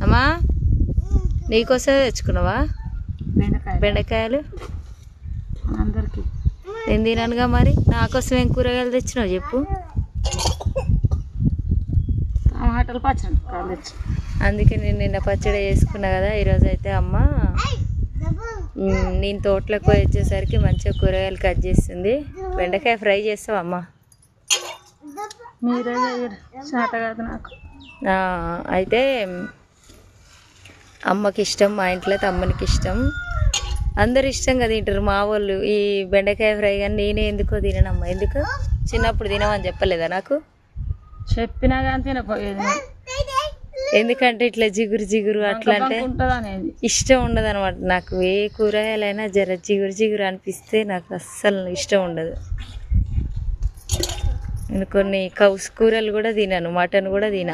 అమ్మా నీకోసమే తెచ్చుకున్నావా బెండకాయలు? అందరికి నేను తిననుగా, మరి నాకోసం ఏం కూరగాయలు తెచ్చినావు చెప్పు. టమాటాలు పచ్చడి తెచ్చి, అందుకే నేను నిన్న పచ్చడి చేసుకున్నా కదా. ఈరోజు అయితే అమ్మ నేను తోటలోకి పోయి వచ్చేసరికి మంచిగా కూరగాయలు కట్ చేస్తుంది. బెండకాయ ఫ్రై చేస్తావా అమ్మ? మీరే చేత కాదు నాకు. అయితే అమ్మకి ఇష్టం, మా ఇంట్లో తమ్మునికి ఇష్టం, అందరు ఇష్టంగా తింటారు మా వాళ్ళు ఈ బెండకాయ ఫ్రై. కానీ నేనే ఎందుకో తిననమ్మా. ఎందుకు? చిన్నప్పుడు తినమని చెప్పలేదా నాకు? చెప్పినా కానీ తినపోయేది. ఎందుకంటే ఇట్లా జిగురు జిగురు అట్లా అంటే ఇష్టం ఉండదు అనమాట నాకు. ఏ కూరగాయలైనా జర జిగురు జిగురు అనిపిస్తే నాకు అస్సలు ఇష్టం ఉండదు. నేను కొన్ని కౌసు కూరలు కూడా తినను, మటన్ కూడా తిన.